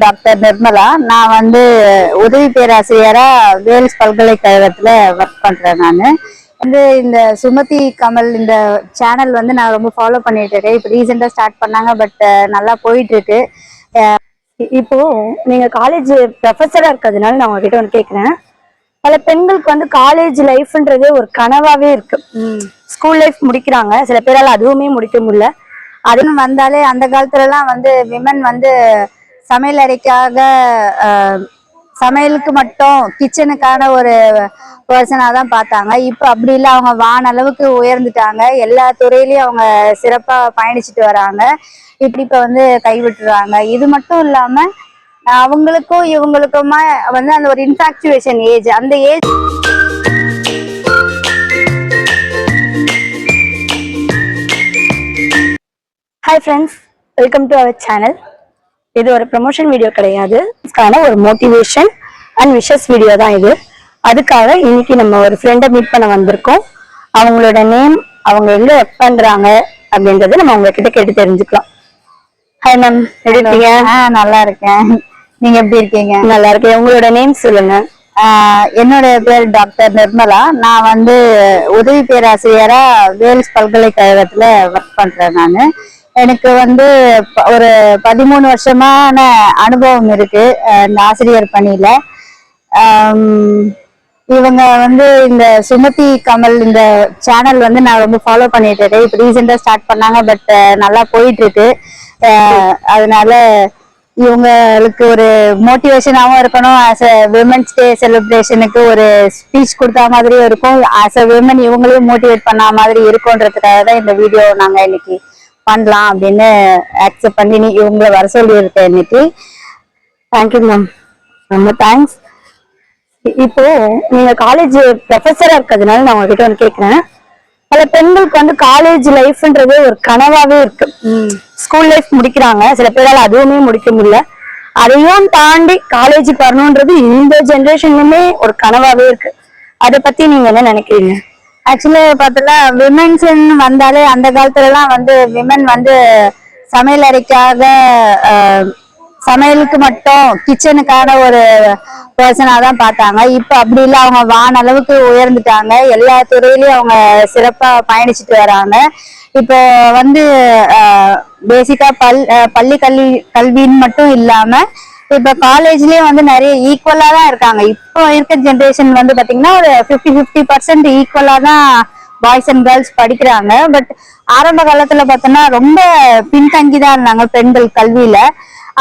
Doctor Nirmala. நான் உதவி பேராசிரியரா Wales பல்கலைக்கழகத்துல ஒர்க் பண்றேன். நான் இந்த சுமதி கமல் இந்த சேனல் நான் ரொம்ப ஃபாலோ பண்ணிட்டு இருக்கேன். இப்போ ரீசெண்டா ஸ்டார்ட் பண்ணாங்க, பட் நல்லா போயிட்டு இருக்கு. இப்போ நீங்க காலேஜ் ப்ரொஃபஸரா இருக்கிறதுனால நான் உங்ககிட்ட ஒன்று கேட்குறேன். பல பெண்களுக்கு காலேஜ் லைஃப்ன்றது ஒரு கனவாவே இருக்கு. ஸ்கூல் லைஃப் முடிக்கிறாங்க, சில பேரால் அதுவுமே முடிக்க முடியல. அதுன்னு வந்தாலே அந்த காலத்துல எல்லாம் விமன் சமையல் அறைக்காக சமையலுக்கு மட்டும் கிச்சனுக்கான ஒரு பர்சனா தான் பார்த்தாங்க. இப்போ அப்படி இல்லை, அவங்க வானளவுக்கு உயர்ந்துட்டாங்க. எல்லா துறையிலயும் அவங்க சிறப்பா பயணிச்சுட்டு வராங்க. இப்படி இப்ப கைவிட்டுறாங்க. இது மட்டும் இல்லாம அவங்களுக்கும் இவங்களுக்குமா அந்த ஒரு இன்ஃபாக்சுவேஷன் ஏஜ், அந்த age. Hi friends, welcome to our channel. இது ஒரு ப்ரமோஷன் வீடியோ கிடையாது, ஒரு மோட்டிவேஷன் அண்ட் விஷஸ் வீடியோ தான் இது. அதுக்காக இன்னைக்கு நம்ம ஒரு ஃப்ரெண்டை மீட் பண்ண வந்திருக்கோம். அவங்களோட நேம், அவங்க எங்க ஒர்க் பண்றாங்க அப்படின்றத நம்ம அவங்க கிட்ட கேட்டு தெரிஞ்சுக்கலாம். ஹாய் மேம், எப்படி இருக்கீங்க? நல்லா இருக்கேன். நீங்க எப்படி இருக்கீங்க? நல்லா இருக்கேன். உங்களோட நேம் சொல்லுங்க. என்னோட பேர் டாக்டர் நிர்மலா. நான் உதவி பேராசிரியரா வேல்ஸ் பல்கலைக்கழகத்துல ஒர்க் பண்றேன். நான் எனக்கு ஒரு 13 வருஷமான அனுபவம் இருக்கு இந்த ஆசிரியர் பணியில. இவங்க இந்த சுமதி கமல் இந்த சேனல் நான் ரொம்ப ஃபாலோ பண்ணிட்டு இருக்கேன். இப்போ ரீசெண்டா ஸ்டார்ட் பண்ணாங்க, பட் நல்லா போயிட்டு இருக்கு. அதனால இவங்களுக்கு ஒரு மோட்டிவேஷனாகவும் இருக்கணும். ஆஸ் அ விமன்ஸ் டே செலிப்ரேஷனுக்கு ஒரு ஸ்பீச் கொடுத்தா மாதிரியும் இருக்கும். ஆஸ் அ விமன் இவங்களையும் மோட்டிவேட் பண்ண மாதிரி இருக்கும்ன்றதுக்காக தான் இந்த வீடியோ நாங்கள் இன்னைக்கு பண்ணலாம் அப்படின்னு அக்செப்ட் பண்ணி இவங்களை வர சொல்லி இருக்கேன் இன்னைக்கு. தேங்க்யூ மேம், ரொம்ப தேங்க்ஸ். இப்போ நீங்க காலேஜ் ப்ரொஃபஸரா இருக்கிறதுனால நான் உங்ககிட்ட ஒன்று கேட்குறேன். பல பெண்களுக்கு காலேஜ் லைஃப்ன்றது ஒரு கனவாவே இருக்கு. ஸ்கூல் லைஃப் முடிக்கிறாங்க, சில பேரால் அதுவுமே முடிக்க முடியல. அதையும் தாண்டி காலேஜுக்கு வரணும்ன்றது இந்த ஜென்ரேஷன்லுமே ஒரு கனவாவே இருக்கு. அதை பத்தி நீங்க என்ன நினைக்கிறீங்க? ஆக்சுவலி பார்த்தோம்னா விமென்ஸ் வந்தாலே அந்த காலத்துல எல்லாம் விமன் சமையல் அறைக்காக சமையலுக்கு மட்டும் கிச்சனுக்கான ஒரு பர்சனா தான் பார்த்தாங்க. இப்போ அப்படி இல்லை, அவங்க வானளவுக்கு உயர்ந்துட்டாங்க. எல்லா துறையிலயும் அவங்க சிறப்பா பயணிச்சுட்டு வராங்க. இப்போ பேசிக்கா பள்ளி கல்வின்னு மட்டும் இல்லாம இப்ப காலேஜ்லயும் நிறைய ஈக்குவலா தான் இருக்காங்க. இப்போ இருக்க ஜென்ரேஷன் பாத்தீங்கன்னா ஒரு 50-50% ஈக்குவலா தான் பாய்ஸ் அண்ட் கேர்ள்ஸ் படிக்கிறாங்க. பட் ஆரம்ப காலத்துல பார்த்தோம்னா ரொம்ப பின்தங்கிதான் இருந்தாங்க பெண்கள் கல்வியில.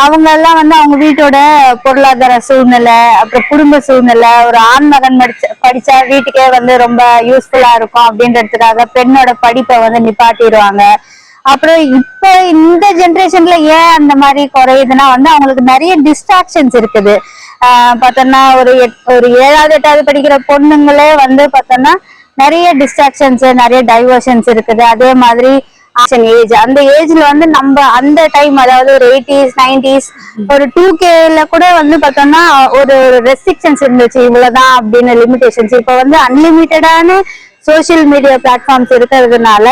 அவங்க எல்லாம் அவங்க வீட்டோட பொருளாதார சூழ்நிலை, அப்புறம் குடும்ப சூழ்நிலை, ஒரு ஆண் மகன் படிச்சா வீட்டுக்கே ரொம்ப யூஸ்ஃபுல்லா இருக்கும் அப்படின்றதுக்காக பெண்ணோட படிப்பை நிப்பாட்டிடுவாங்க. அப்புறம் இப்ப இந்த ஜென்ரேஷன்ல ஏன் அந்த மாதிரி குறையுதுன்னா அவங்களுக்கு நிறைய டிஸ்ட்ராக்ஷன்ஸ் இருக்குது. பார்த்தோம்னா ஒரு 7வது 8வது படிக்கிற பொண்ணுங்களே பார்த்தோம்னா நிறைய டிஸ்ட்ராக்ஷன்ஸ், நிறைய டைவர்ஷன்ஸ் இருக்குது. அதே மாதிரி ஏஜ், அந்த ஏஜ்ல நம்ம அந்த டைம், அதாவது ஒரு 80s 90s ஒரு 2Kல கூட பார்த்தோம்னா ஒரு ரெஸ்ட்ரிக்ஷன்ஸ் இருந்துச்சு. இவ்வளவுதான் அப்படின்னு லிமிடேஷன்ஸ். இப்ப அன்லிமிட்டடான சோசியல் மீடியா பிளாட்ஃபார்ம்ஸ் இருக்கிறதுனால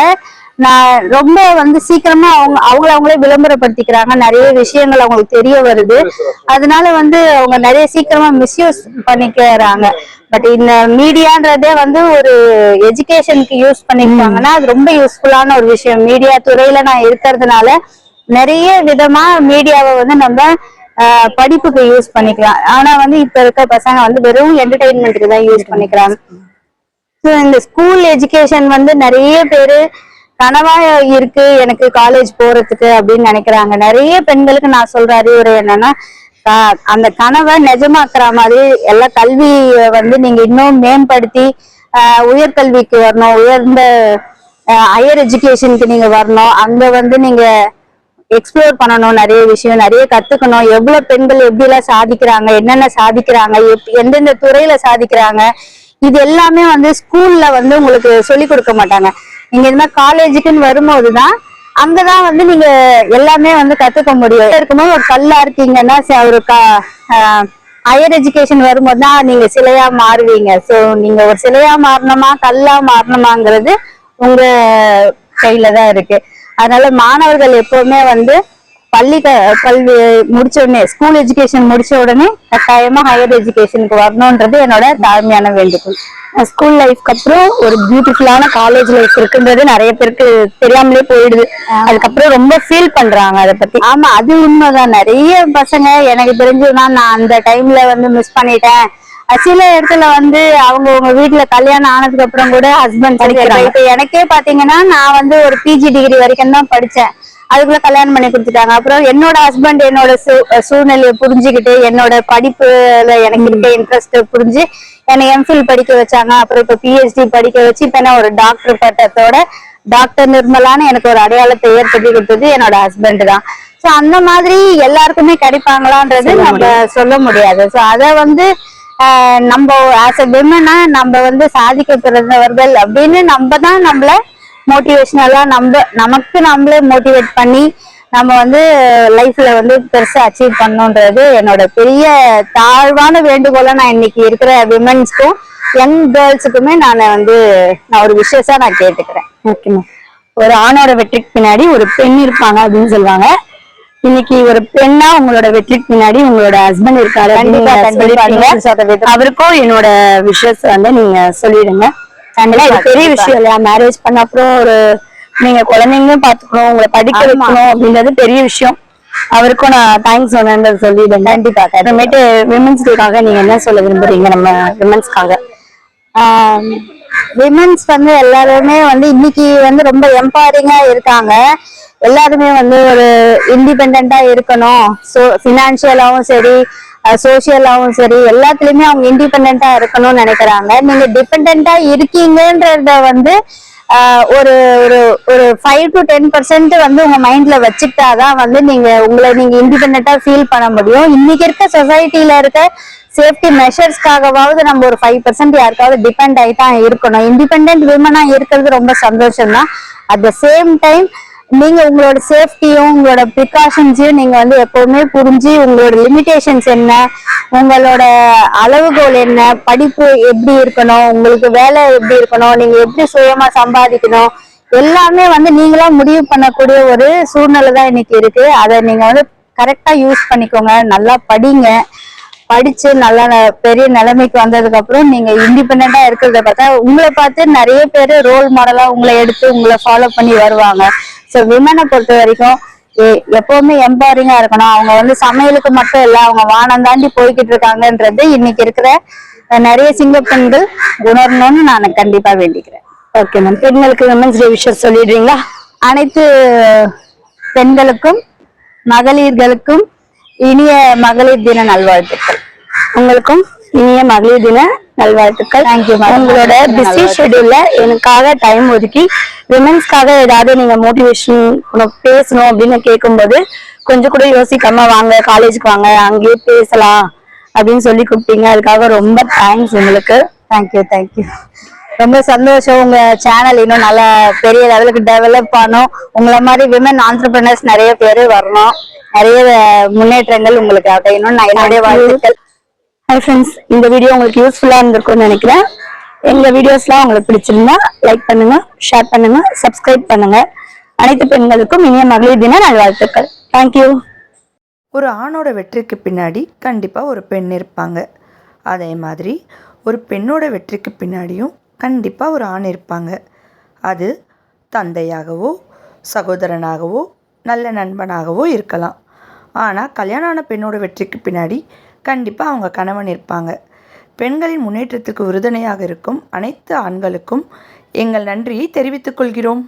நான் ரொம்ப சீக்கிரமா அவங்களே விளம்பரப்படுத்திக்கிறாங்க. நிறைய விஷயங்கள் அவங்களுக்கு தெரிய வருது. அதனால அவங்க நிறைய சீக்கிரமா மிஸ்யூஸ் பண்ணிக்கிறாங்க. பட் இந்த மீடியான்றதே ஒரு எஜுகேஷனுக்கு யூஸ் பண்ணிக்கிறாங்கன்னா அது ரொம்ப யூஸ்ஃபுல்லான ஒரு விஷயம். மீடியா துறையில நான் இருக்கிறதுனால நிறைய விதமா மீடியாவை நம்ம படிப்புக்கு யூஸ் பண்ணிக்கலாம். ஆனா இப்ப இருக்க பசங்க வெறும் என்டர்டெயின்மெண்ட்டுக்கு தான் யூஸ் பண்ணிக்கிறாங்க. இந்த ஸ்கூல் எஜுகேஷன் நிறைய பேரு கனவா இருக்கு எனக்கு காலேஜ் போறதுக்கு அப்படின்னு நினைக்கிறாங்க. நிறைய பெண்களுக்கு நான் சொல்ற அறிவுரை என்னன்னா, அந்த கனவை நிஜமாக்குற மாதிரி எல்லா கல்வியை நீங்க இன்னும் மேம்படுத்தி உயர்கல்விக்கு வரணும், உயர்ந்த ஹையர் எஜுகேஷனுக்கு நீங்க வரணும். அங்க நீங்க எக்ஸ்ப்ளோர் பண்ணணும், நிறைய விஷயம் நிறைய கத்துக்கணும். எவ்வளவு பெண்கள் எப்படி எல்லாம் சாதிக்கிறாங்க, என்னென்ன சாதிக்கிறாங்க, எந்தெந்த துறையில சாதிக்கிறாங்க, இது எல்லாமே ஸ்கூல்ல உங்களுக்கு சொல்லி கொடுக்க மாட்டாங்க. நீங்க இந்த மாதிரி காலேஜுக்குன்னு வரும்போதுதான் அங்கதான் நீங்க எல்லாமே கத்துக்க முடியும். இருக்கும்போது ஒரு கல்லா இருக்கீங்கன்னா ஒரு ஹையர் எஜுகேஷன் வரும்போது தான் நீங்க சிலையா மாறுவீங்க. சோ நீங்க ஒரு சிலையா மாறணுமா கல்லா மாறணுமாங்கிறது உங்க கையில தான் இருக்கு. அதனால மாணவர்கள் எப்பவுமே கல்வி முடிச்ச உடனே, ஸ்கூல் எஜுகேஷன் முடிச்ச உடனே கட்டாயமா ஹையர் எஜுகேஷனுக்கு வரணும்ன்றது என்னோட தாழ்மையான வேண்டுகோள். ஸ்கூல் லைஃப்க்கு அப்புறம் ஒரு பியூட்டிஃபுல்லான காலேஜ் லைஃப் இருக்குன்றது நிறைய பேருக்கு தெரியாமலே போயிடுது. அதுக்கப்புறம் ரொம்ப ஃபீல் பண்றாங்க அதை பத்தி. ஆமா, அது உண்மைதான். நிறைய பசங்க எனக்கு தெரிஞ்சுன்னா நான் அந்த டைம்ல வந்து மிஸ் பண்ணிட்டேன். சில இடத்துல வந்து அவங்க வீட்டுல கல்யாணம் ஆனதுக்கு அப்புறம் கூட ஹஸ்பண்ட் படிக்கிறாங்க. இப்ப எனக்கே பாத்தீங்கன்னா நான் வந்து ஒரு பிஜி டிகிரி வரைக்கும் தான் படிச்சேன். அதுக்குள்ள கல்யாணம் பண்ணி கொடுத்துட்டாங்க. அப்புறம் என்னோட ஹஸ்பண்ட் என்னோட சூழ்நிலையை புரிஞ்சுக்கிட்டு, என்னோட படிப்புல எனக்கு இருக்க இன்ட்ரெஸ்ட் புரிஞ்சு என்னை எம்ஃபில் படிக்க வச்சாங்க. அப்புறம் இப்ப பிஹெச்டி படிக்க வச்சு இப்ப நான் ஒரு டாக்டர் பட்டத்தோட டாக்டர் நிர்மலான்னு எனக்கு ஒரு அடையாளத்தை ஏற்படுத்தி கொடுத்தது என்னோட ஹஸ்பண்ட் தான். சோ அந்த மாதிரி எல்லாருக்குமே கிடைப்பாங்களான்றது நம்ம சொல்ல முடியாது. சோ அத வந்து நம்ம ஆஸ் அ விமனா நம்ம வந்து சாதிக்க பிறந்தவர்கள் அப்படின்னு நம்ம தான் நம்மள மோட்டிவேஷனலா நமக்கு நம்மளே மோட்டிவேட் பண்ணி நம்ம வந்து லைஃப்ல வந்து பெருசா அச்சீவ் பண்ணணுன்றது என்னோட பெரிய தாழ்வான வேண்டுகோளை நான் இன்னைக்கு இருக்கிற விமன்ஸ்க்கும் யங் கேர்ள்ஸுக்குமே நான் ஒரு விஷயமா நான் கேட்டுக்கிறேன். ஓகேமா. ஒரு ஆணோட வெற்றிக்கு பின்னாடி ஒரு பெண் இருப்பாங்க அப்படின்னு சொல்லுவாங்க. இன்னைக்கு ஒரு பெண்ணா உங்களோட வெற்றிக்கு பின்னாடி உங்களோட ஹஸ்பண்ட் இருக்காரு. அவருக்கும் என்னோட விஷஸ் வந்து நீங்க சொல்லிடுங்க. பெரிய விஷயம் இல்லையா? மேரேஜ் பண்ண அப்புறம் ஒரு நீங்க குழந்தைங்களும் பாத்துக்கணும், உங்களை படிக்க வைக்கணும் அப்படின்றது பெரிய விஷயம். அவருக்கும் நான் தேங்க்ஸ் சொன்னேன்றது சொல்லிடுங்க. கண்டிப்பா. அப்புறமேட்டு விமன்ஸ் டேக்காக நீங்க என்ன சொல்ல விரும்புறீங்க? நம்ம விமன்ஸ்க்காக விமன்ஸ் வந்து எல்லாருமே வந்து இன்னைக்கு வந்து ரொம்ப எம்பவரிங்கா இருக்காங்க. எல்லாருமே வந்து ஒரு இண்டிபெண்டா இருக்கணும். பினான்சியலாவும் சரி, சோசியலாவும் சரி, எல்லாத்துலயுமே அவங்க இண்டிபெண்டா இருக்கணும்னு நினைக்கிறாங்க. நீங்க டிபெண்டா இருக்கீங்கன்றத வந்து ஒரு ஒரு ஒரு 5 to 10% வந்து உங்க மைண்ட்ல வச்சுக்கிட்டாதான் வந்து உங்களை இண்டிபெண்டா ஃபீல் பண்ண முடியும். இன்னைக்கு இருக்க சொசைட்டில இருக்க சேஃப்டி மெஷர்ஸ்க்காகவாவது நம்ம ஒரு 5% யாருக்காவது டிபெண்ட் ஆகிதான் இருக்கணும். இண்டிபெண்ட் விமனா இருக்கிறது ரொம்ப சந்தோஷம் தான். அட் த சேம் டைம் நீங்க உங்களோட சேஃப்டியும் உங்களோட ப்ரிகாஷன்ஸையும் நீங்க வந்து எப்பவுமே புரிஞ்சு உங்களோட லிமிடேஷன்ஸ் என்ன, உங்களோட அளவுகோல் என்ன, படிப்பு எப்படி இருக்கணும், உங்களுக்கு வேலை எப்படி இருக்கணும், நீங்க எப்படி சுயமா சம்பாதிக்கணும், எல்லாமே வந்து நீங்களா முடிவு பண்ணக்கூடிய ஒரு சூழ்நிலை தான் இன்னைக்கு இருக்கு. அதை நீங்க வந்து கரெக்டா யூஸ் பண்ணிக்கோங்க. நல்லா படிங்க. படிச்சு நல்லா பெரிய நிலைமைக்கு வந்ததுக்கு அப்புறம் நீங்க இண்டிபெண்டா இருக்கிறத பார்த்தா உங்களை பார்த்து நிறைய பேர் ரோல் மாடலா உங்களை எடுத்து உங்களை ஃபாலோ பண்ணி வருவாங்க. ஸோ விமனை பொறுத்த வரைக்கும் எப்பவுமே எம்பவரிங்கா இருக்கணும். அவங்க வந்து சமையலுக்கு மட்டும் இல்ல, அவங்க வானம் தாண்டி போய்கிட்டு இருக்காங்கன்றது இன்னைக்கு இருக்கிற நிறைய சிங்க பெண்கள் உணரணும்னு நான் கண்டிப்பா வேண்டிக்கிறேன். Okay ma'am. பெண்களுக்கு விமன்ஸ் டே விஷயம் சொல்லிடுறீங்களா? அனைத்து பெண்களுக்கும் மகளிர்களுக்கும் இனிய மகளிர் தின நல்வாழ்த்துக்கள். உங்களுக்கும் இனிய மகளிர் தின நல்வாழ்த்துக்கள். தேங்க்யூ. உங்களோட பிஸி ஷெட்யூல்ல எனக்காக டைம் ஒதுக்கி விமன்ஸ்க்காக ஏதாவது நீங்க மோட்டிவேஷன் பேசணும் அப்படின்னு கேட்கும்போது கொஞ்சம் கூட யோசிக்காம வாங்க காலேஜுக்கு வாங்க அங்கேயே பேசலாம் அப்படின்னு சொல்லி கூப்பிட்டீங்க. அதுக்காக ரொம்ப தேங்க்ஸ் உங்களுக்கு. தேங்க்யூ. ரொம்ப சந்தோஷம். உங்க சேனல் இன்னும் நல்ல பெரிய லெவலுக்கு டெவலப் ஆகணும். உங்களை மாதிரி விமன் ஆண்டர்பிரினர்ஸ் நிறைய பேர் வரணும். நிறைய முன்னேற்றங்கள் உங்களுக்கு அடையணும். நான் என்னுடைய வாழ்த்துக்கள். ஹாய் ஃப்ரெண்ட்ஸ், இந்த வீடியோ உங்களுக்கு யூஸ்ஃபுல்லா இருந்திருக்கும்னு நினைக்கிறேன். எங்க வீடியோஸ்லாம் உங்களுக்கு பிடிச்சிருந்தா லைக் பண்ணுங்க, ஷேர் பண்ணுங்க, சப்ஸ்கிரைப் பண்ணுங்க. அனைத்து பெண்களுக்கும் இனிய மகளிர் தின நல்வாழ்த்துக்கள். தேங்க்யூ. ஒரு ஆணோட வெற்றிக்கு பின்னாடி கண்டிப்பாக ஒரு பெண் இருப்பாங்க. அதே மாதிரி ஒரு பெண்ணோட வெற்றிக்கு பின்னாடியும் கண்டிப்பாக ஒரு ஆண் இருப்பாங்க. அது தந்தையாகவோ சகோதரனாகவோ நல்ல நண்பனாகவோ இருக்கலாம். ஆனால் கல்யாணம் ஆன பெண்ணோட வெற்றிக்கு பின்னாடி கண்டிப்பாக அவங்க கணவன் இருப்பாங்க. பெண்களின் முன்னேற்றத்துக்கு உறுதுணையாக இருக்கும் அனைத்து ஆண்களுக்கும் எங்கள் நன்றியை தெரிவித்துக் கொள்கிறோம்.